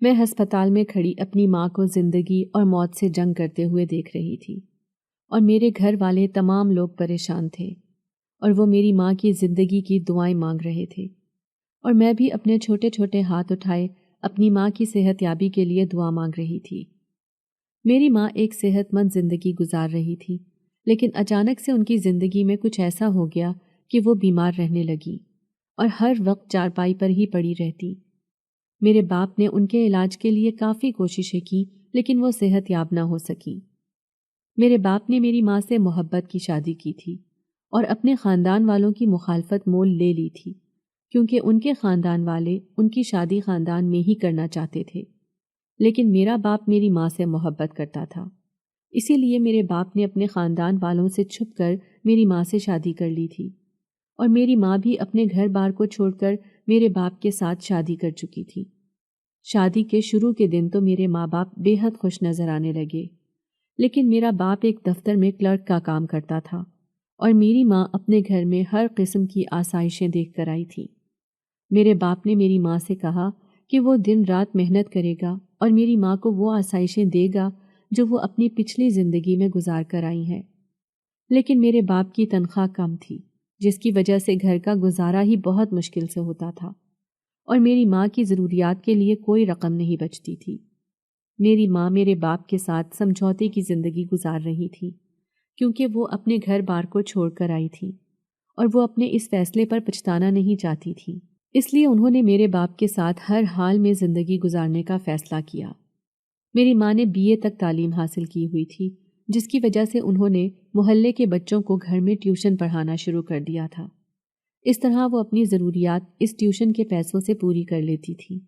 میں ہسپتال میں کھڑی اپنی ماں کو زندگی اور موت سے جنگ کرتے ہوئے دیکھ رہی تھی، اور میرے گھر والے تمام لوگ پریشان تھے، اور وہ میری ماں کی زندگی کی دعائیں مانگ رہے تھے، اور میں بھی اپنے چھوٹے چھوٹے ہاتھ اٹھائے اپنی ماں کی صحت یابی کے لیے دعا مانگ رہی تھی۔ میری ماں ایک صحت مند زندگی گزار رہی تھی، لیکن اچانک سے ان کی زندگی میں کچھ ایسا ہو گیا کہ وہ بیمار رہنے لگی اور ہر وقت چارپائی پر ہی پڑی رہتی۔ میرے باپ نے ان کے علاج کے لیے کافی کوششیں کی، لیکن وہ صحت یاب نہ ہو سکی۔ میرے باپ نے میری ماں سے محبت کی شادی کی تھی اور اپنے خاندان والوں کی مخالفت مول لے لی تھی، کیونکہ ان کے خاندان والے ان کی شادی خاندان میں ہی کرنا چاہتے تھے، لیکن میرا باپ میری ماں سے محبت کرتا تھا، اسی لیے میرے باپ نے اپنے خاندان والوں سے چھپ کر میری ماں سے شادی کر لی تھی، اور میری ماں بھی اپنے گھر بار کو چھوڑ کر میرے باپ کے ساتھ شادی کر چکی تھی۔ شادی کے شروع کے دن تو میرے ماں باپ بے حد خوش نظر آنے لگے، لیکن میرا باپ ایک دفتر میں کلرک کا کام کرتا تھا اور میری ماں اپنے گھر میں ہر قسم کی آسائشیں دیکھ کر آئی تھی۔ میرے باپ نے میری ماں سے کہا کہ وہ دن رات محنت کرے گا اور میری ماں کو وہ آسائشیں دے گا جو وہ اپنی پچھلی زندگی میں گزار کر آئی ہیں، لیکن میرے باپ کی تنخواہ کم تھی، جس کی وجہ سے گھر کا گزارا ہی بہت مشکل سے ہوتا تھا، اور میری ماں کی ضروریات کے لیے کوئی رقم نہیں بچتی تھی۔ میری ماں میرے باپ کے ساتھ سمجھوتے کی زندگی گزار رہی تھی، کیونکہ وہ اپنے گھر بار کو چھوڑ کر آئی تھی اور وہ اپنے اس فیصلے پر پچھتانا نہیں چاہتی تھی، اس لیے انہوں نے میرے باپ کے ساتھ ہر حال میں زندگی گزارنے کا فیصلہ کیا۔ میری ماں نے BA تک تعلیم حاصل کی ہوئی تھی، جس کی وجہ سے انہوں نے محلے کے بچوں کو گھر میں ٹیوشن پڑھانا شروع کر دیا تھا۔ اس طرح وہ اپنی ضروریات اس ٹیوشن کے پیسوں سے پوری کر لیتی تھی۔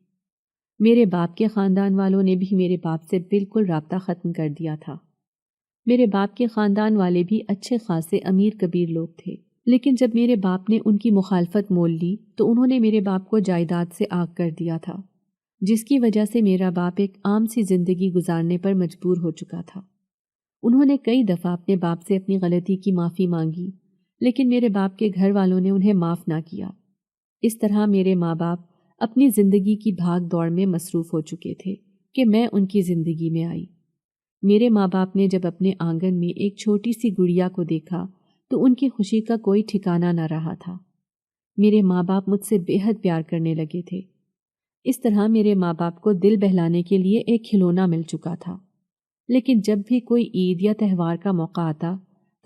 میرے باپ کے خاندان والوں نے بھی میرے باپ سے بالکل رابطہ ختم کر دیا تھا۔ میرے باپ کے خاندان والے بھی اچھے خاصے امیر کبیر لوگ تھے، لیکن جب میرے باپ نے ان کی مخالفت مول لی تو انہوں نے میرے باپ کو جائیداد سے آگ کر دیا تھا، جس کی وجہ سے میرا باپ ایک عام سی زندگی گزارنے پر مجبور ہو چکا تھا۔ انہوں نے کئی دفعہ اپنے باپ سے اپنی غلطی کی معافی مانگی، لیکن میرے باپ کے گھر والوں نے انہیں معاف نہ کیا۔ اس طرح میرے ماں باپ اپنی زندگی کی بھاگ دوڑ میں مصروف ہو چکے تھے کہ میں ان کی زندگی میں آئی۔ میرے ماں باپ نے جب اپنے آنگن میں ایک چھوٹی سی گڑیا کو دیکھا تو ان کی خوشی کا کوئی ٹھکانہ نہ رہا تھا۔ میرے ماں باپ مجھ سے بے حد پیار کرنے لگے تھے۔ اس طرح میرے ماں باپ کو دل بہلانے کے لیے ایک کھلونا مل چکا تھا، لیکن جب بھی کوئی عید یا تہوار کا موقع آتا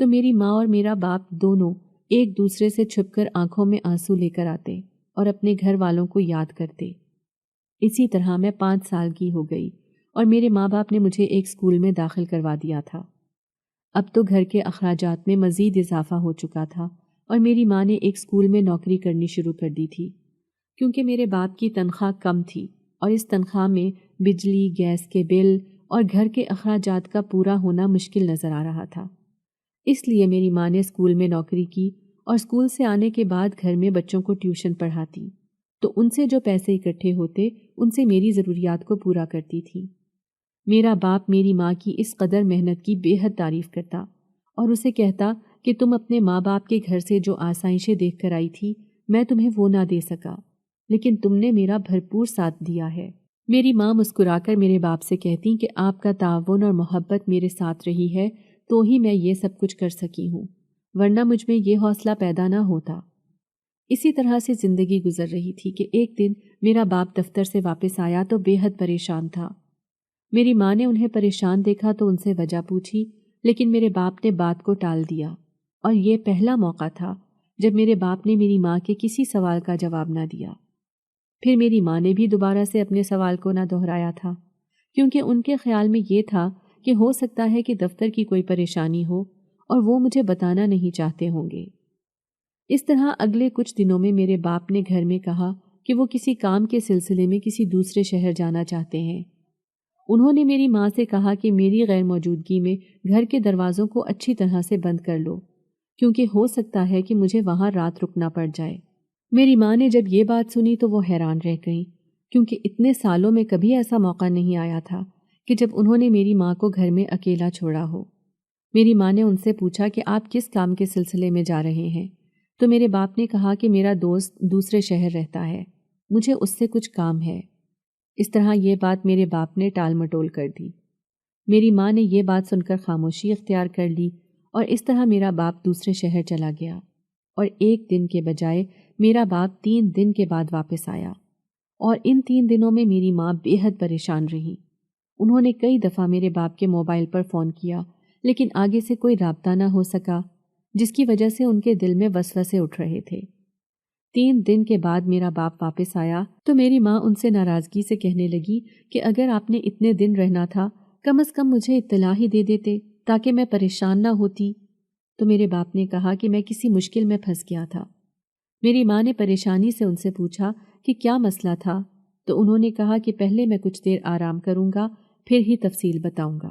تو میری ماں اور میرا باپ دونوں ایک دوسرے سے چھپ کر آنکھوں میں آنسو لے کر آتے اور اپنے گھر والوں کو یاد کرتے۔ اسی طرح میں 5 سال کی ہو گئی اور میرے ماں باپ نے مجھے ایک اسکول میں داخل کروا دیا تھا۔ اب تو گھر کے اخراجات میں مزید اضافہ ہو چکا تھا اور میری ماں نے ایک اسکول میں نوکری کرنی شروع کر دی تھی، کیونکہ میرے باپ کی تنخواہ کم تھی اور اس تنخواہ میں بجلی، گیس کے بل اور گھر کے اخراجات کا پورا ہونا مشکل نظر آ رہا تھا۔ اس لیے میری ماں نے اسکول میں نوکری کی اور اسکول سے آنے کے بعد گھر میں بچوں کو ٹیوشن پڑھاتی، تو ان سے جو پیسے اکٹھے ہوتے ان سے میری ضروریات کو پورا کرتی تھی۔ میرا باپ میری ماں کی اس قدر محنت کی بے حد تعریف کرتا اور اسے کہتا کہ تم اپنے ماں باپ کے گھر سے جو آسائشیں دیکھ کر آئی تھی میں تمہیں وہ نہ دے سکا، لیکن تم نے میرا بھرپور ساتھ دیا ہے۔ میری ماں مسکرا کر میرے باپ سے کہتی کہ آپ کا تعاون اور محبت میرے ساتھ رہی ہے تو ہی میں یہ سب کچھ کر سکی ہوں، ورنہ مجھ میں یہ حوصلہ پیدا نہ ہوتا۔ اسی طرح سے زندگی گزر رہی تھی کہ ایک دن میرا باپ دفتر سے واپس آیا تو بے حد پریشان تھا۔ میری ماں نے انہیں پریشان دیکھا تو ان سے وجہ پوچھی، لیکن میرے باپ نے بات کو ٹال دیا، اور یہ پہلا موقع تھا جب میرے باپ نے میری ماں کے کسی سوال کا جواب نہ دیا۔ پھر میری ماں نے بھی دوبارہ سے اپنے سوال کو نہ دہرایا تھا، کیونکہ ان کے خیال میں یہ تھا کہ ہو سکتا ہے کہ دفتر کی کوئی پریشانی ہو اور وہ مجھے بتانا نہیں چاہتے ہوں گے۔ اس طرح اگلے کچھ دنوں میں میرے باپ نے گھر میں کہا کہ وہ کسی کام کے سلسلے میں کسی دوسرے شہر جانا چاہتے ہیں۔ انہوں نے میری ماں سے کہا کہ میری غیر موجودگی میں گھر کے دروازوں کو اچھی طرح سے بند کر لو، کیونکہ ہو سکتا ہے کہ مجھے وہاں رات رکنا پڑ جائے۔ میری ماں نے جب یہ بات سنی تو وہ حیران رہ گئیں، کیونکہ اتنے سالوں میں کبھی ایسا موقع نہیں آیا تھا کہ جب انہوں نے میری ماں کو گھر میں اکیلا چھوڑا ہو۔ میری ماں نے ان سے پوچھا کہ آپ کس کام کے سلسلے میں جا رہے ہیں، تو میرے باپ نے کہا کہ میرا دوست دوسرے شہر رہتا ہے، مجھے اس سے کچھ کام ہے۔ اس طرح یہ بات میرے باپ نے ٹال مٹول کر دی۔ میری ماں نے یہ بات سن کر خاموشی اختیار کر لی اور اس طرح میرا باپ دوسرے شہر چلا گیا، اور 1 دن کے بجائے میرا باپ 3 دن کے بعد واپس آیا، اور ان 3 دنوں میں میری ماں بے حد پریشان رہی۔ انہوں نے کئی دفعہ میرے باپ کے موبائل پر فون کیا، لیکن آگے سے کوئی رابطہ نہ ہو سکا، جس کی وجہ سے ان کے دل میں وسوسے اٹھ رہے تھے۔ 3 دن کے بعد میرا باپ واپس آیا تو میری ماں ان سے ناراضگی سے کہنے لگی کہ اگر آپ نے اتنے دن رہنا تھا، کم از کم مجھے اطلاع ہی دے دیتے تاکہ میں پریشان نہ ہوتی۔ تو میرے باپ نے کہا کہ میں کسی مشکل میں پھنس گیا تھا۔ میری ماں نے پریشانی سے ان سے پوچھا کہ کیا مسئلہ تھا، تو انہوں نے کہا کہ پہلے میں کچھ دیر آرام کروں گا، پھر ہی تفصیل بتاؤں گا۔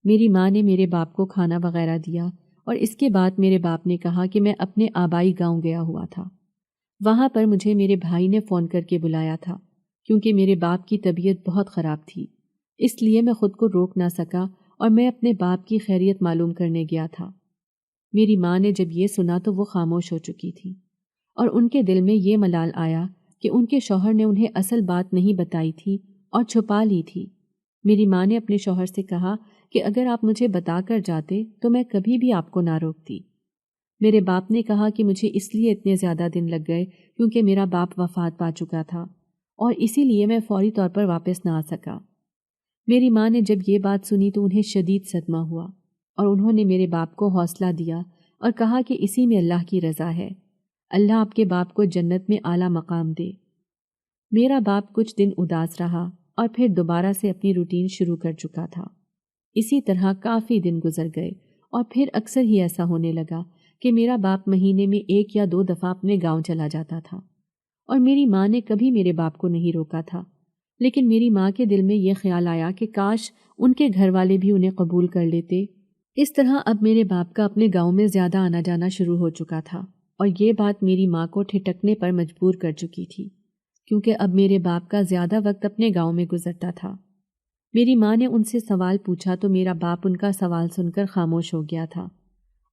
میری ماں نے میرے باپ کو کھانا وغیرہ دیا، اور اس کے بعد میرے باپ نے کہا کہ میں اپنے آبائی گاؤں گیا ہوا تھا۔ وہاں پر مجھے میرے بھائی نے فون کر کے بلایا تھا، کیونکہ میرے باپ کی طبیعت بہت خراب تھی، اس لیے میں خود کو روک نہ سکا اور میں اپنے باپ کی خیریت معلوم کرنے گیا تھا۔ میری ماں نے جب یہ سنا تو وہ خاموش ہو چکی تھی، اور ان کے دل میں یہ ملال آیا کہ ان کے شوہر نے انہیں اصل بات نہیں بتائی تھی اور چھپا لی تھی۔ میری ماں نے اپنے شوہر سے کہا کہ اگر آپ مجھے بتا کر جاتے تو میں کبھی بھی آپ کو نہ روکتی۔ میرے باپ نے کہا کہ مجھے اس لیے اتنے زیادہ دن لگ گئے کیونکہ میرا باپ وفات پا چکا تھا، اور اسی لیے میں فوری طور پر واپس نہ آ سکا۔ میری ماں نے جب یہ بات سنی تو انہیں شدید صدمہ ہوا، اور انہوں نے میرے باپ کو حوصلہ دیا اور کہا کہ اسی میں اللہ کی رضا ہے، اللہ آپ کے باپ کو جنت میں اعلیٰ مقام دے۔ میرا باپ کچھ دن اداس رہا اور پھر دوبارہ سے اپنی روٹین شروع کر چکا تھا۔ اسی طرح کافی دن گزر گئے، اور پھر اکثر ہی ایسا ہونے لگا کہ میرا باپ مہینے میں 1 یا 2 دفعہ اپنے گاؤں چلا جاتا تھا، اور میری ماں نے کبھی میرے باپ کو نہیں روکا تھا، لیکن میری ماں کے دل میں یہ خیال آیا کہ کاش ان کے گھر والے بھی انہیں قبول کر لیتے۔ اس طرح اب میرے باپ کا اپنے گاؤں میں زیادہ آنا جانا شروع ہو چکا تھا، اور یہ بات میری ماں کو ٹھٹکنے پر مجبور کر چکی تھی، کیونکہ اب میرے باپ کا زیادہ وقت اپنے گاؤں میں گزرتا تھا۔ میری ماں نے ان سے سوال پوچھا تو میرا باپ ان کا سوال سن کر خاموش ہو گیا تھا،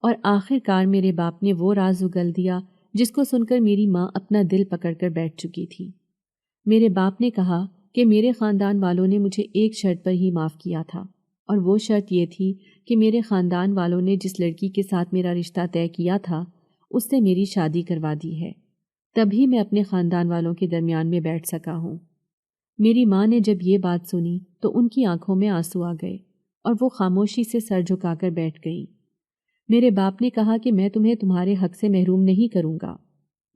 اور آخر کار میرے باپ نے وہ راز اگل دیا جس کو سن کر میری ماں اپنا دل پکڑ کر بیٹھ چکی تھی۔ میرے باپ نے کہا کہ میرے خاندان والوں نے مجھے ایک شرط پر ہی معاف کیا تھا، اور وہ شرط یہ تھی کہ میرے خاندان والوں نے جس لڑکی کے ساتھ میرا رشتہ طے کیا تھا اس سے میری شادی کروا دی ہے، تبھی میں اپنے خاندان والوں کے درمیان میں بیٹھ سکا ہوں۔ میری ماں نے جب یہ بات سنی تو ان کی آنکھوں میں آنسو آ گئے، اور وہ خاموشی سے سر جھکا کر بیٹھ گئی۔ میرے باپ نے کہا کہ میں تمہیں تمہارے حق سے محروم نہیں کروں گا۔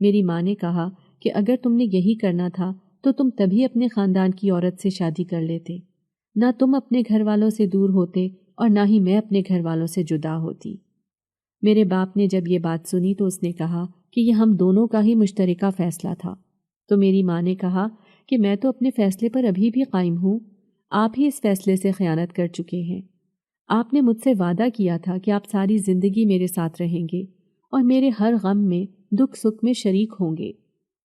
میری ماں نے کہا کہ اگر تم نے یہی کرنا تھا تو تم تبھی اپنے خاندان کی عورت سے شادی کر لیتے، نہ تم اپنے گھر والوں سے دور ہوتے اور نہ ہی میں اپنے گھر والوں سے جدا ہوتی۔ میرے باپ نے جب یہ بات سنی تو اس نے کہا کہ یہ ہم دونوں کا ہی مشترکہ فیصلہ تھا۔ تو میری ماں نے کہا کہ میں تو اپنے فیصلے پر ابھی بھی قائم ہوں، آپ ہی اس فیصلے سے خیانت کر چکے ہیں۔ آپ نے مجھ سے وعدہ کیا تھا کہ آپ ساری زندگی میرے ساتھ رہیں گے اور میرے ہر غم میں دکھ سکھ میں شریک ہوں گے۔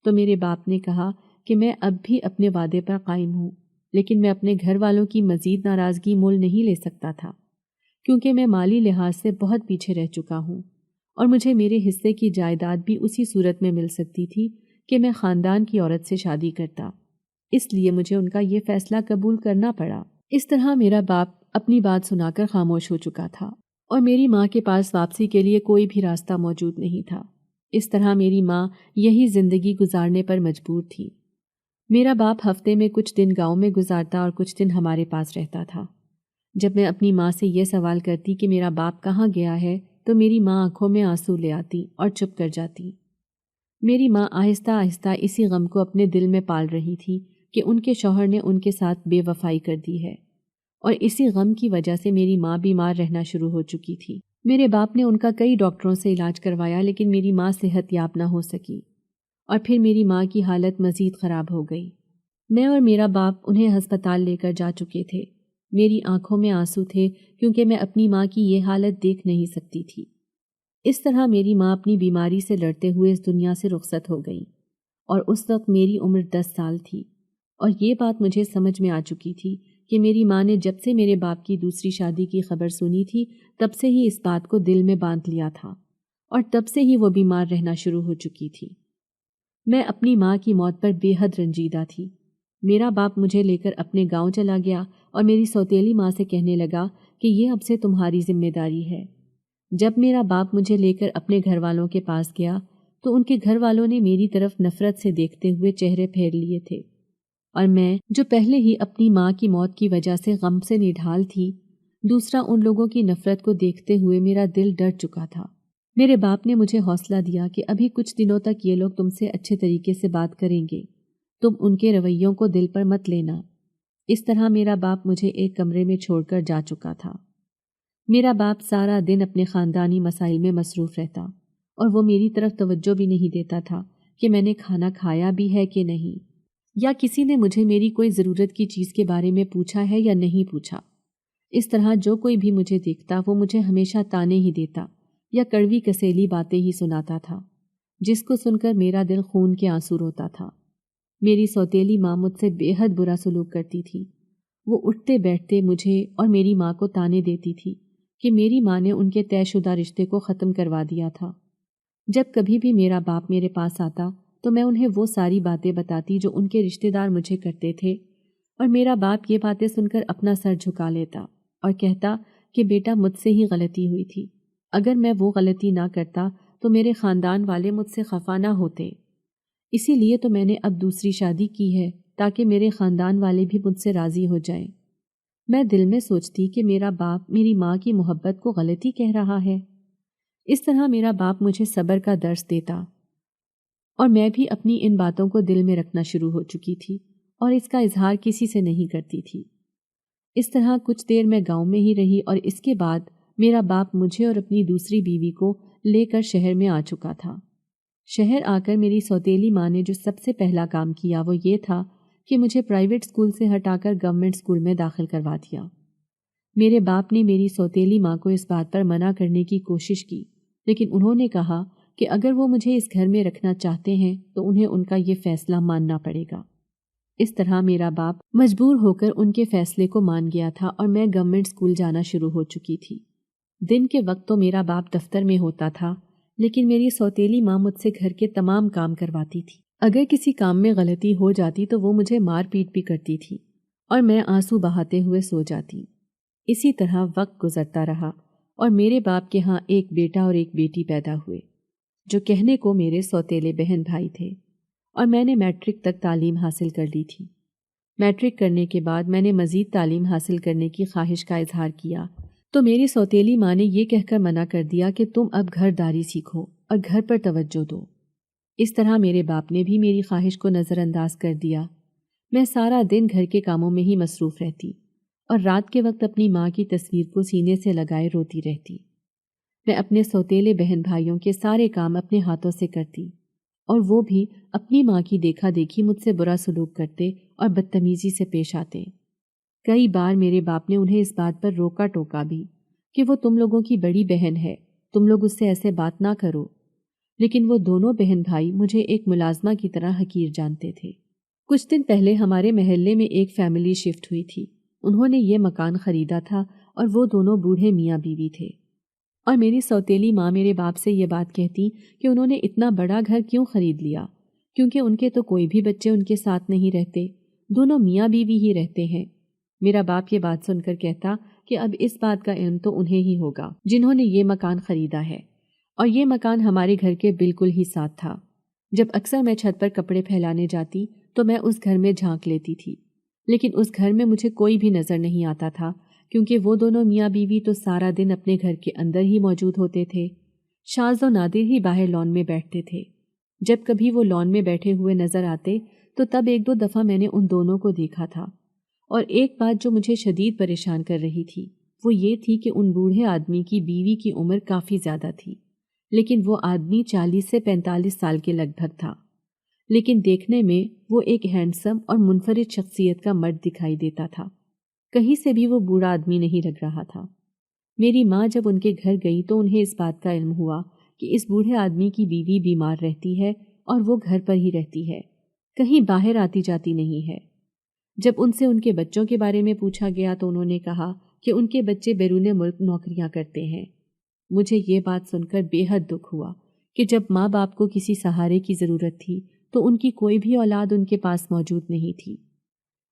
تو میرے باپ نے کہا کہ میں اب بھی اپنے وعدے پر قائم ہوں، لیکن میں اپنے گھر والوں کی مزید ناراضگی مول نہیں لے سکتا تھا، کیونکہ میں مالی لحاظ سے بہت پیچھے رہ چکا ہوں، اور مجھے میرے حصے کی جائیداد بھی اسی صورت میں مل سکتی تھی کہ میں خاندان کی عورت سے شادی کرتا، اس لیے مجھے ان کا یہ فیصلہ قبول کرنا پڑا۔ اس طرح میرا باپ اپنی بات سنا کر خاموش ہو چکا تھا، اور میری ماں کے پاس واپسی کے لیے کوئی بھی راستہ موجود نہیں تھا۔ اس طرح میری ماں یہی زندگی گزارنے پر مجبور تھی۔ میرا باپ ہفتے میں کچھ دن گاؤں میں گزارتا اور کچھ دن ہمارے پاس رہتا تھا۔ جب میں اپنی ماں سے یہ سوال کرتی کہ میرا باپ کہاں گیا ہے تو میری ماں آنکھوں میں آنسو لے آتی اور چپ کر جاتی۔ میری ماں آہستہ آہستہ اسی غم کو اپنے دل میں پال رہی تھی کہ ان کے شوہر نے ان کے ساتھ بے وفائی کر دی ہے، اور اسی غم کی وجہ سے میری ماں بیمار رہنا شروع ہو چکی تھی۔ میرے باپ نے ان کا کئی ڈاکٹروں سے علاج کروایا، لیکن میری ماں صحت یاب نہ ہو سکی، اور پھر میری ماں کی حالت مزید خراب ہو گئی۔ میں اور میرا باپ انہیں ہسپتال لے کر جا چکے تھے۔ میری آنکھوں میں آنسو تھے کیونکہ میں اپنی ماں کی یہ حالت دیکھ نہیں سکتی تھی۔ اس طرح میری ماں اپنی بیماری سے لڑتے ہوئے اس دنیا سے رخصت ہو گئی، اور اس وقت میری عمر 10 سال تھی، اور یہ بات مجھے سمجھ میں آ چکی تھی کہ میری ماں نے جب سے میرے باپ کی دوسری شادی کی خبر سنی تھی تب سے ہی اس بات کو دل میں باندھ لیا تھا، اور تب سے ہی وہ بیمار رہنا شروع ہو چکی تھی۔ میں اپنی ماں کی موت پر بے حد رنجیدہ تھی۔ میرا باپ مجھے لے کر اپنے گاؤں چلا گیا اور میری سوتیلی ماں سے کہنے لگا کہ یہ اب سے تمہاری ذمہ داری ہے۔ جب میرا باپ مجھے لے کر اپنے گھر والوں کے پاس گیا تو ان کے گھر والوں نے میری طرف نفرت سے دیکھتے ہوئے چہرے پھیر لیے تھے، اور میں جو پہلے ہی اپنی ماں کی موت کی وجہ سے غم سے نڈھال تھی، دوسرا ان لوگوں کی نفرت کو دیکھتے ہوئے میرا دل ڈر چکا تھا۔ میرے باپ نے مجھے حوصلہ دیا کہ ابھی کچھ دنوں تک یہ لوگ تم سے اچھے طریقے سے بات کریں گے، تم ان کے رویوں کو دل پر مت لینا۔ اس طرح میرا باپ مجھے ایک کمرے میں چھوڑ کر جا چکا تھا۔ میرا باپ سارا دن اپنے خاندانی مسائل میں مصروف رہتا اور وہ میری طرف توجہ بھی نہیں دیتا تھا کہ میں نے کھانا کھایا بھی ہے کہ نہیں، یا کسی نے مجھے میری کوئی ضرورت کی چیز کے بارے میں پوچھا ہے یا نہیں پوچھا۔ اس طرح جو کوئی بھی مجھے دیکھتا وہ مجھے ہمیشہ تانے ہی دیتا یا کڑوی کسیلی باتیں ہی سناتا تھا، جس کو سن کر میرا دل خون کے آنسو روتا تھا۔ میری سوتیلی ماں مجھ سے بے حد برا سلوک کرتی تھی۔ وہ اٹھتے بیٹھتے مجھے اور میری ماں کو تانے دیتی تھی کہ میری ماں نے ان کے طے شدہ رشتے کو ختم کروا دیا تھا۔ جب کبھی بھی میرا باپ میرے پاس آتا تو میں انہیں وہ ساری باتیں بتاتی جو ان کے رشتے دار مجھے کرتے تھے، اور میرا باپ یہ باتیں سن کر اپنا سر جھکا لیتا اور کہتا کہ بیٹا مجھ سے ہی غلطی ہوئی تھی، اگر میں وہ غلطی نہ کرتا تو میرے خاندان والے مجھ سے خفا نہ ہوتے، اسی لیے تو میں نے اب دوسری شادی کی ہے تاکہ میرے خاندان والے بھی مجھ سے راضی ہو جائیں۔ میں دل میں سوچتی کہ میرا باپ میری ماں کی محبت کو غلطی کہہ رہا ہے۔ اس طرح میرا باپ مجھے صبر کا درس دیتا، اور میں بھی اپنی ان باتوں کو دل میں رکھنا شروع ہو چکی تھی اور اس کا اظہار کسی سے نہیں کرتی تھی۔ اس طرح کچھ دیر میں گاؤں میں ہی رہی اور اس کے بعد میرا باپ مجھے اور اپنی دوسری بیوی کو لے کر شہر میں آ چکا تھا۔ شہر آ کر میری سوتیلی ماں نے جو سب سے پہلا کام کیا وہ یہ تھا کہ مجھے پرائیویٹ اسکول سے ہٹا کر گورنمنٹ اسکول میں داخل کروا دیا۔ میرے باپ نے میری سوتیلی ماں کو اس بات پر منع کرنے کی کوشش کی، لیکن انہوں نے کہا کہ اگر وہ مجھے اس گھر میں رکھنا چاہتے ہیں تو انہیں ان کا یہ فیصلہ ماننا پڑے گا۔ اس طرح میرا باپ مجبور ہو کر ان کے فیصلے کو مان گیا تھا اور میں گورنمنٹ اسکول جانا شروع ہو چکی تھی۔ دن کے وقت تو میرا باپ دفتر میں ہوتا تھا، لیکن میری سوتیلی ماں مجھ سے گھر کے تمام کام کرواتی تھی۔ اگر کسی کام میں غلطی ہو جاتی تو وہ مجھے مار پیٹ بھی کرتی تھی اور میں آنسو بہاتے ہوئے سو جاتی۔ اسی طرح وقت گزرتا رہا اور میرے باپ کے ہاں ایک بیٹا اور ایک بیٹی پیدا ہوئے، جو کہنے کو میرے سوتیلے بہن بھائی تھے، اور میں نے میٹرک تک تعلیم حاصل کر لی تھی۔ میٹرک کرنے کے بعد میں نے مزید تعلیم حاصل کرنے کی خواہش کا اظہار کیا تو میری سوتیلی ماں نے یہ کہہ کر منع کر دیا کہ تم اب گھر داری سیکھو اور گھر پر توجہ دو۔ اس طرح میرے باپ نے بھی میری خواہش کو نظر انداز کر دیا۔ میں سارا دن گھر کے کاموں میں ہی مصروف رہتی اور رات کے وقت اپنی ماں کی تصویر کو سینے سے لگائے روتی رہتی۔ میں اپنے سوتیلے بہن بھائیوں کے سارے کام اپنے ہاتھوں سے کرتی اور وہ بھی اپنی ماں کی دیکھا دیکھی مجھ سے برا سلوک کرتے اور بدتمیزی سے پیش آتے۔ کئی بار میرے باپ نے انہیں اس بات پر روکا ٹوکا بھی کہ وہ تم لوگوں کی بڑی بہن ہے، تم لوگ اس سے ایسے بات نہ کرو، لیکن وہ دونوں بہن بھائی مجھے ایک ملازمہ کی طرح حقیر جانتے تھے۔ کچھ دن پہلے ہمارے محلے میں ایک فیملی شفٹ ہوئی تھی۔ انہوں نے یہ مکان خریدا تھا اور وہ دونوں بوڑھے میاں بیوی تھے، اور میری سوتیلی ماں میرے باپ سے یہ بات کہتی کہ انہوں نے اتنا بڑا گھر کیوں خرید لیا، کیونکہ ان کے تو کوئی بھی بچے ان کے ساتھ نہیں رہتے، دونوں میاں بیوی ہی رہتے ہیں۔ میرا باپ یہ بات سن کر کہتا کہ اب اس بات کا علم تو انہیں ہی ہوگا جنہوں نے یہ مکان خریدا ہے، اور یہ مکان ہمارے گھر کے بالکل ہی ساتھ تھا۔ جب اکثر میں چھت پر کپڑے پھیلانے جاتی تو میں اس گھر میں جھانک لیتی تھی، لیکن اس گھر میں مجھے کوئی بھی نظر نہیں آتا تھا، کیونکہ وہ دونوں میاں بیوی تو سارا دن اپنے گھر کے اندر ہی موجود ہوتے تھے۔ شاذ و نادر ہی باہر لان میں بیٹھتے تھے۔ جب کبھی وہ لان میں بیٹھے ہوئے نظر آتے تو تب ایک دو دفعہ میں نے ان دونوں کو دیکھا تھا، اور ایک بات جو مجھے شدید پریشان کر رہی تھی وہ یہ تھی کہ ان بوڑھے آدمی کی بیوی کی عمر کافی زیادہ تھی، لیکن وہ آدمی 40 سے 45 سال کے لگ بھگ تھا، لیکن دیکھنے میں وہ ایک ہینڈسم اور منفرد شخصیت کا مرد دکھائی دیتا تھا۔ کہیں سے بھی وہ بوڑھا آدمی نہیں لگ رہا تھا۔ میری ماں جب ان کے گھر گئی تو انہیں اس بات کا علم ہوا کہ اس بوڑھے آدمی کی بیوی بیمار رہتی ہے اور وہ گھر پر ہی رہتی ہے، کہیں باہر آتی جاتی نہیں ہے۔ جب ان سے ان کے بچوں کے بارے میں پوچھا گیا تو انہوں نے کہا کہ ان کے بچے بیرون ملک نوکریاں کرتے ہیں۔ مجھے یہ بات سن کر بے حد دکھ ہوا کہ جب ماں باپ کو کسی سہارے کی ضرورت تھی تو ان کی کوئی بھی اولاد ان کے پاس موجود نہیں تھی۔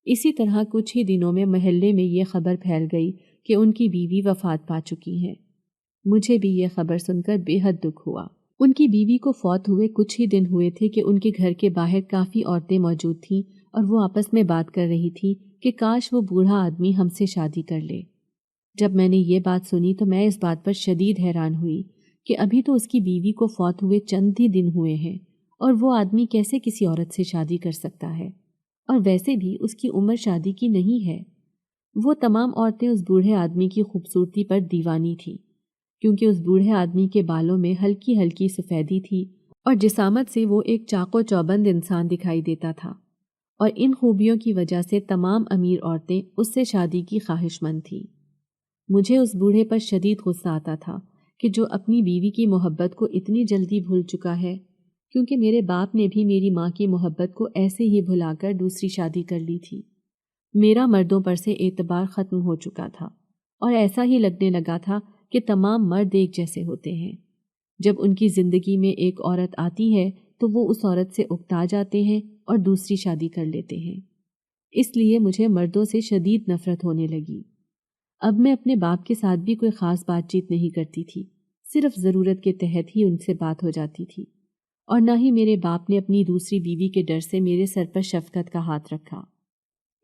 اسی طرح کچھ ہی دنوں میں محلے میں یہ خبر پھیل گئی کہ ان کی بیوی وفات پا چکی ہے۔ مجھے بھی یہ خبر سن کر بے حد دکھ ہوا۔ ان کی بیوی کو فوت ہوئے کچھ ہی دن ہوئے تھے کہ ان کے گھر کے باہر کافی عورتیں موجود تھیں اور وہ آپس میں بات کر رہی تھیں کہ کاش وہ بوڑھا آدمی ہم سے شادی کر لے۔ جب میں نے یہ بات سنی تو میں اس بات پر شدید حیران ہوئی کہ ابھی تو اس کی بیوی کو فوت ہوئے چند ہی دن ہوئے ہیں اور وہ آدمی کیسے کسی عورت سے شادی کر سکتا ہے، اور ویسے بھی اس کی عمر شادی کی نہیں ہے۔ وہ تمام عورتیں اس بوڑھے آدمی کی خوبصورتی پر دیوانی تھیں، کیونکہ اس بوڑھے آدمی کے بالوں میں ہلکی ہلکی سفیدی تھی اور جسامت سے وہ ایک چاق و چوبند انسان دکھائی دیتا تھا، اور ان خوبیوں کی وجہ سے تمام امیر عورتیں اس سے شادی کی خواہش مند تھیں۔ مجھے اس بوڑھے پر شدید غصہ آتا تھا کہ جو اپنی بیوی کی محبت کو اتنی جلدی بھول چکا ہے، کیونکہ میرے باپ نے بھی میری ماں کی محبت کو ایسے ہی بھلا کر دوسری شادی کر لی تھی۔ میرا مردوں پر سے اعتبار ختم ہو چکا تھا اور ایسا ہی لگنے لگا تھا کہ تمام مرد ایک جیسے ہوتے ہیں۔ جب ان کی زندگی میں ایک عورت آتی ہے تو وہ اس عورت سے اکتا جاتے ہیں اور دوسری شادی کر لیتے ہیں۔ اس لیے مجھے مردوں سے شدید نفرت ہونے لگی۔ اب میں اپنے باپ کے ساتھ بھی کوئی خاص بات چیت نہیں کرتی تھی، صرف ضرورت کے تحت ہی ان سے بات ہو جاتی تھی، اور نہ ہی میرے باپ نے اپنی دوسری بیوی کے ڈر سے میرے سر پر شفقت کا ہاتھ رکھا۔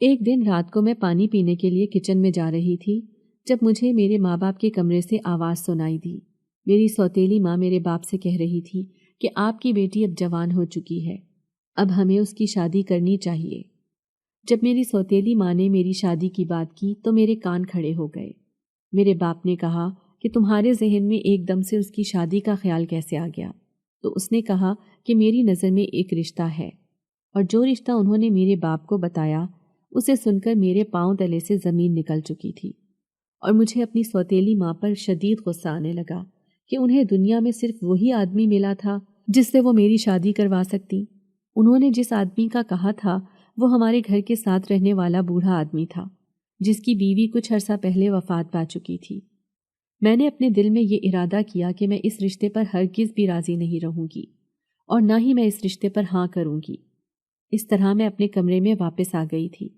ایک دن رات کو میں پانی پینے کے لیے کچن میں جا رہی تھی جب مجھے میرے ماں باپ کے کمرے سے آواز سنائی دی۔ میری سوتیلی ماں میرے باپ سے کہہ رہی تھی کہ آپ کی بیٹی اب جوان ہو چکی ہے، اب ہمیں اس کی شادی کرنی چاہیے۔ جب میری سوتیلی ماں نے میری شادی کی بات کی تو میرے کان کھڑے ہو گئے۔ میرے باپ نے کہا کہ تمہارے ذہن میں ایک دم سے اس کی شادی کا خیال کیسے آ گیا؟ تو اس نے کہا کہ میری نظر میں ایک رشتہ ہے، اور جو رشتہ انہوں نے میرے باپ کو بتایا اسے سن کر میرے پاؤں تلے سے زمین نکل چکی تھی، اور مجھے اپنی سوتیلی ماں پر شدید غصہ آنے لگا کہ انہیں دنیا میں صرف وہی آدمی ملا تھا جس سے وہ میری شادی کروا سکتی۔ انہوں نے جس آدمی کا کہا تھا وہ ہمارے گھر کے ساتھ رہنے والا بوڑھا آدمی تھا جس کی بیوی کچھ عرصہ پہلے وفات پا چکی تھی۔ میں نے اپنے دل میں یہ ارادہ کیا کہ میں اس رشتے پر ہرگز بھی راضی نہیں رہوں گی اور نہ ہی میں اس رشتے پر ہاں کروں گی۔ اس طرح میں اپنے کمرے میں واپس آ گئی تھی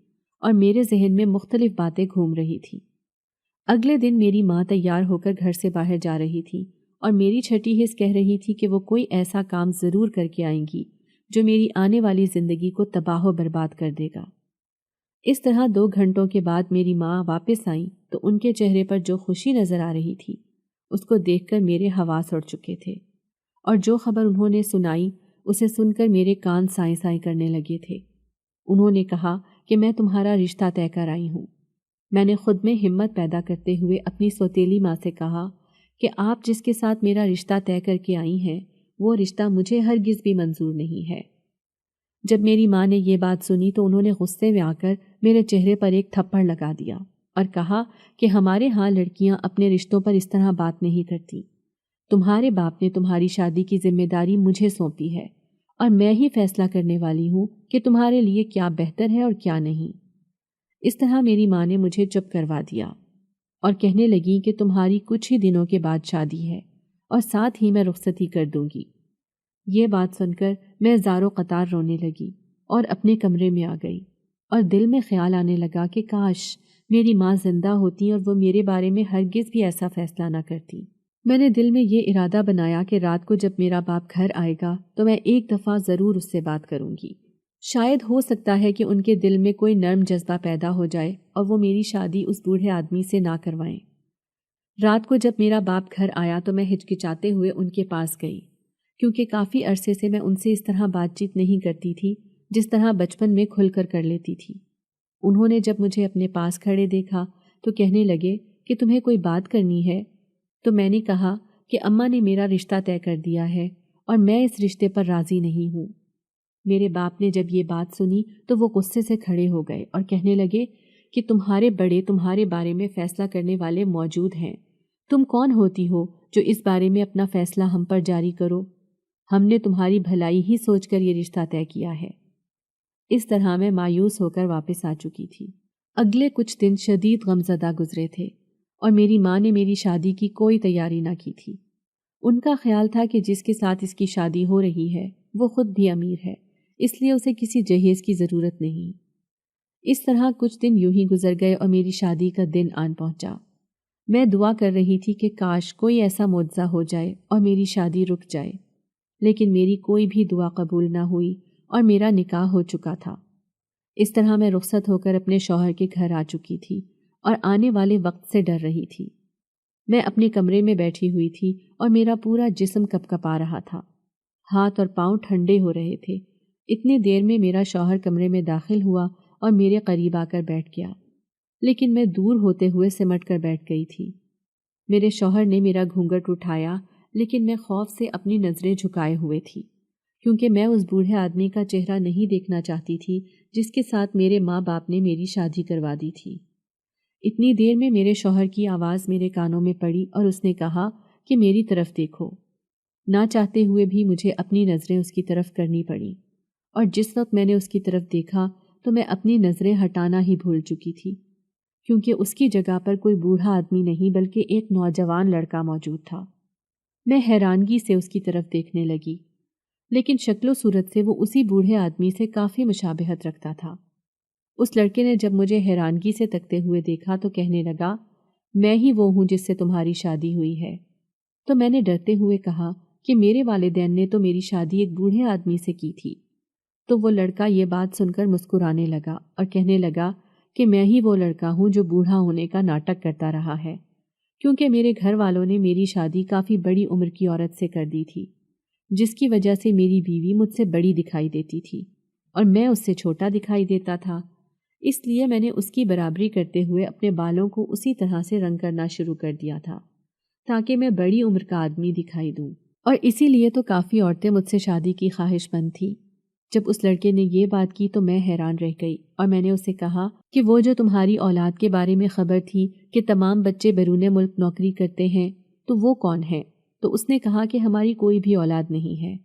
اور میرے ذہن میں مختلف باتیں گھوم رہی تھیں۔ اگلے دن میری ماں تیار ہو کر گھر سے باہر جا رہی تھی اور میری چھٹی حص کہہ رہی تھی کہ وہ کوئی ایسا کام ضرور کر کے آئیں گی جو میری آنے والی زندگی کو تباہ و برباد کر دے گا۔ اس طرح 2 گھنٹوں کے بعد میری ماں واپس آئیں تو ان کے چہرے پر جو خوشی نظر آ رہی تھی اس کو دیکھ کر میرے حواس اڑ چکے تھے، اور جو خبر انہوں نے سنائی اسے سن کر میرے کان سائیں سائیں کرنے لگے تھے۔ انہوں نے کہا کہ میں تمہارا رشتہ طے کر آئی ہوں۔ میں نے خود میں ہمت پیدا کرتے ہوئے اپنی سوتیلی ماں سے کہا کہ آپ جس کے ساتھ میرا رشتہ طے کر کے آئی ہیں وہ رشتہ مجھے ہرگز بھی منظور نہیں ہے۔ جب میری ماں نے یہ بات سنی تو انہوں نے غصے میں آ کر میرے چہرے پر ایک تھپڑ لگا دیا اور کہا کہ ہمارے ہاں لڑکیاں اپنے رشتوں پر اس طرح بات نہیں کرتی۔ تمہارے باپ نے تمہاری شادی کی ذمہ داری مجھے سونپی ہے اور میں ہی فیصلہ کرنے والی ہوں کہ تمہارے لیے کیا بہتر ہے اور کیا نہیں۔ اس طرح میری ماں نے مجھے چپ کروا دیا اور کہنے لگی کہ تمہاری کچھ ہی دنوں کے بعد شادی ہے اور ساتھ ہی میں رخصتی کر دوں گی۔ یہ بات سن کر میں زارو قطار رونے لگی اور اپنے کمرے میں آ گئی، اور دل میں خیال آنے لگا کہ کاش میری ماں زندہ ہوتی اور وہ میرے بارے میں ہرگز بھی ایسا فیصلہ نہ کرتی۔ میں نے دل میں یہ ارادہ بنایا کہ رات کو جب میرا باپ گھر آئے گا تو میں ایک دفعہ ضرور اس سے بات کروں گی۔ شاید ہو سکتا ہے کہ ان کے دل میں کوئی نرم جذبہ پیدا ہو جائے اور وہ میری شادی اس بوڑھے آدمی سے نہ کروائیں۔ رات کو جب میرا باپ گھر آیا تو میں ہچکچاتے ہوئے ان کے پاس گئی، کیونکہ کافی عرصے سے میں ان سے اس طرح بات چیت نہیں کرتی تھی جس طرح بچپن میں کھل کر لیتی تھی۔ انہوں نے جب مجھے اپنے پاس کھڑے دیکھا تو کہنے لگے کہ تمہیں کوئی بات کرنی ہے؟ تو میں نے کہا کہ اماں نے میرا رشتہ طے کر دیا ہے اور میں اس رشتے پر راضی نہیں ہوں۔ میرے باپ نے جب یہ بات سنی تو وہ غصے سے کھڑے ہو گئے اور کہنے لگے کہ تمہارے بڑے تمہارے بارے میں فیصلہ کرنے والے موجود ہیں، تم کون ہوتی ہو جو اس بارے میں اپنا فیصلہ ہم پر جاری کرو؟ ہم نے تمہاری بھلائی ہی سوچ کر یہ رشتہ طے کیا ہے۔ اس طرح میں مایوس ہو کر واپس آ چکی تھی۔ اگلے کچھ دن شدید غمزدہ گزرے تھے اور میری ماں نے میری شادی کی کوئی تیاری نہ کی تھی۔ ان کا خیال تھا کہ جس کے ساتھ اس کی شادی ہو رہی ہے وہ خود بھی امیر ہے، اس لیے اسے کسی جہیز کی ضرورت نہیں۔ اس طرح کچھ دن یوں ہی گزر گئے اور میری شادی کا دن آن پہنچا۔ میں دعا کر رہی تھی کہ کاش کوئی ایسا معجزہ ہو جائے اور میری شادی رک جائے، لیکن میری کوئی بھی دعا قبول نہ ہوئی اور میرا نکاح ہو چکا تھا۔ اس طرح میں رخصت ہو کر اپنے شوہر کے گھر آ چکی تھی اور آنے والے وقت سے ڈر رہی تھی۔ میں اپنے کمرے میں بیٹھی ہوئی تھی اور میرا پورا جسم کپکپا رہا تھا، ہاتھ اور پاؤں ٹھنڈے ہو رہے تھے۔ اتنی دیر میں میرا شوہر کمرے میں داخل ہوا اور میرے قریب آ کر بیٹھ گیا، لیکن میں دور ہوتے ہوئے سمٹ کر بیٹھ گئی تھی۔ میرے شوہر نے میرا گھونگھٹ اٹھایا، لیکن میں خوف سے اپنی نظریں جھکائے ہوئے تھی، کیونکہ میں اس بوڑھے آدمی کا چہرہ نہیں دیکھنا چاہتی تھی جس کے ساتھ میرے ماں باپ نے میری شادی کروا دی تھی۔ اتنی دیر میں میرے شوہر کی آواز میرے کانوں میں پڑی اور اس نے کہا کہ میری طرف دیکھو۔ نہ چاہتے ہوئے بھی مجھے اپنی نظریں اس کی طرف کرنی پڑیں، اور جس وقت میں نے اس کی طرف دیکھا تو میں اپنی نظریں ہٹانا ہی بھول چکی تھی، کیونکہ اس کی جگہ پر کوئی بوڑھا آدمی نہیں بلکہ ایک نوجوان لڑکا موجود تھا۔ میں حیرانگی سے اس کی طرف دیکھنے لگی، لیکن شکل و صورت سے وہ اسی بوڑھے آدمی سے کافی مشابہت رکھتا تھا۔ اس لڑکے نے جب مجھے حیرانگی سے تکتے ہوئے دیکھا تو کہنے لگا، میں ہی وہ ہوں جس سے تمہاری شادی ہوئی ہے۔ تو میں نے ڈرتے ہوئے کہا کہ میرے والدین نے تو میری شادی ایک بوڑھے آدمی سے کی تھی۔ تو وہ لڑکا یہ بات سن کر مسکرانے لگا اور کہنے لگا کہ میں ہی وہ لڑکا ہوں جو بوڑھا ہونے کا ناٹک کرتا رہا ہے، کیونکہ میرے گھر والوں نے میری شادی کافی بڑی عمر کی عورت سے کر دی تھی، جس کی وجہ سے میری بیوی مجھ سے بڑی دکھائی دیتی تھی اور میں اس سے چھوٹا دکھائی دیتا تھا۔ اس لیے میں نے اس کی برابری کرتے ہوئے اپنے بالوں کو اسی طرح سے رنگ کرنا شروع کر دیا تھا تاکہ میں بڑی عمر کا آدمی دکھائی دوں، اور اسی لیے تو کافی عورتیں مجھ سے شادی کی خواہش مند تھیں۔ جب اس لڑکے نے یہ بات کی تو میں حیران رہ گئی اور میں نے اسے کہا کہ وہ جو تمہاری اولاد کے بارے میں خبر تھی کہ تمام بچے بیرون ملک نوکری کرتے ہیں، تو وہ کون ہے؟ تو اس نے کہا کہ ہماری کوئی بھی اولاد نہیں ہے،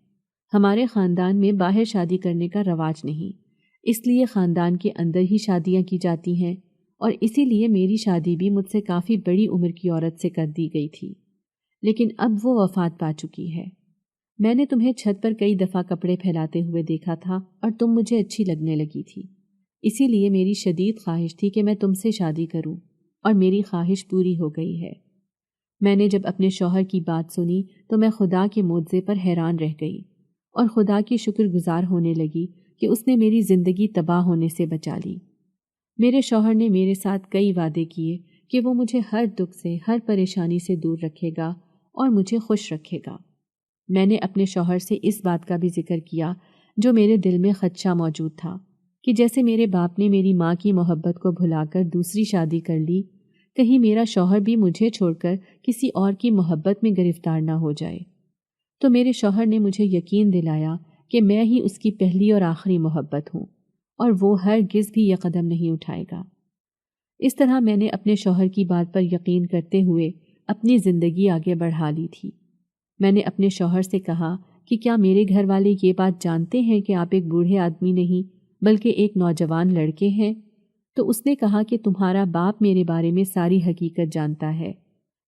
ہمارے خاندان میں باہر شادی کرنے کا رواج نہیں، اس لیے خاندان کے اندر ہی شادیاں کی جاتی ہیں، اور اسی لیے میری شادی بھی مجھ سے کافی بڑی عمر کی عورت سے کر دی گئی تھی، لیکن اب وہ وفات پا چکی ہے۔ میں نے تمہیں چھت پر کئی دفعہ کپڑے پھیلاتے ہوئے دیکھا تھا اور تم مجھے اچھی لگنے لگی تھی، اسی لیے میری شدید خواہش تھی کہ میں تم سے شادی کروں، اور میری خواہش پوری ہو گئی ہے۔ میں نے جب اپنے شوہر کی بات سنی تو میں خدا کے معجزے پر حیران رہ گئی اور خدا کی شکر گزار ہونے لگی کہ اس نے میری زندگی تباہ ہونے سے بچا لی۔ میرے شوہر نے میرے ساتھ کئی وعدے کیے کہ وہ مجھے ہر دکھ سے، ہر پریشانی سے دور رکھے گا اور مجھے خوش رکھے گا۔ میں نے اپنے شوہر سے اس بات کا بھی ذکر کیا جو میرے دل میں خدشہ موجود تھا کہ جیسے میرے باپ نے میری ماں کی محبت کو بھلا کر دوسری شادی کر لی، کہیں میرا شوہر بھی مجھے چھوڑ کر کسی اور کی محبت میں گرفتار نہ ہو جائے۔ تو میرے شوہر نے مجھے یقین دلایا کہ میں ہی اس کی پہلی اور آخری محبت ہوں اور وہ ہرگز بھی یہ قدم نہیں اٹھائے گا۔ اس طرح میں نے اپنے شوہر کی بات پر یقین کرتے ہوئے اپنی زندگی آگے بڑھا لی تھی۔ میں نے اپنے شوہر سے کہا کہ کیا میرے گھر والے یہ بات جانتے ہیں کہ آپ ایک بوڑھے آدمی نہیں بلکہ ایک نوجوان لڑکے ہیں؟ تو اس نے کہا کہ تمہارا باپ میرے بارے میں ساری حقیقت جانتا ہے،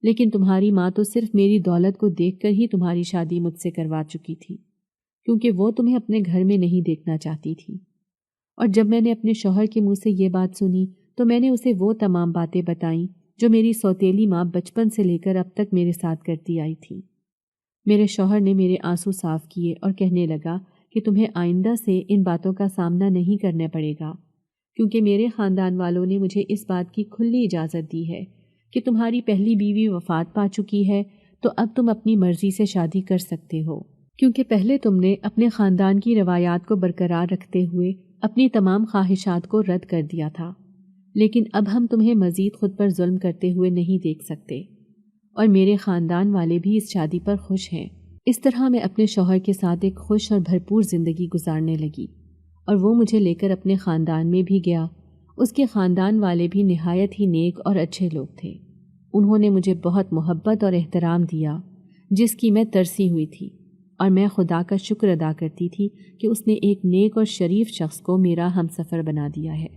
لیکن تمہاری ماں تو صرف میری دولت کو دیکھ کر ہی تمہاری شادی مجھ سے کروا چکی تھی، کیونکہ وہ تمہیں اپنے گھر میں نہیں دیکھنا چاہتی تھی۔ اور جب میں نے اپنے شوہر کے منہ سے یہ بات سنی تو میں نے اسے وہ تمام باتیں بتائیں جو میری سوتیلی ماں بچپن سے لے کر اب تک میرے ساتھ کرتی آئی تھی۔ میرے شوہر نے میرے آنسو صاف کیے اور کہنے لگا کہ تمہیں آئندہ سے ان باتوں کا سامنا نہیں کرنا پڑے گا، کیونکہ میرے خاندان والوں نے مجھے اس بات کی کھلی اجازت دی ہے کہ تمہاری پہلی بیوی وفات پا چکی ہے تو اب تم اپنی مرضی سے شادی کر سکتے ہو، کیونکہ پہلے تم نے اپنے خاندان کی روایات کو برقرار رکھتے ہوئے اپنی تمام خواہشات کو رد کر دیا تھا، لیکن اب ہم تمہیں مزید خود پر ظلم کرتے ہوئے نہیں دیکھ سکتے، اور میرے خاندان والے بھی اس شادی پر خوش ہیں۔ اس طرح میں اپنے شوہر کے ساتھ ایک خوش اور بھرپور زندگی گزارنے لگی، اور وہ مجھے لے کر اپنے خاندان میں بھی گیا۔ اس کے خاندان والے بھی نہایت ہی نیک اور اچھے لوگ تھے۔ انہوں نے مجھے بہت محبت اور احترام دیا جس کی میں ترسی ہوئی تھی، اور میں خدا کا شکر ادا کرتی تھی کہ اس نے ایک نیک اور شریف شخص کو میرا ہمسفر بنا دیا ہے۔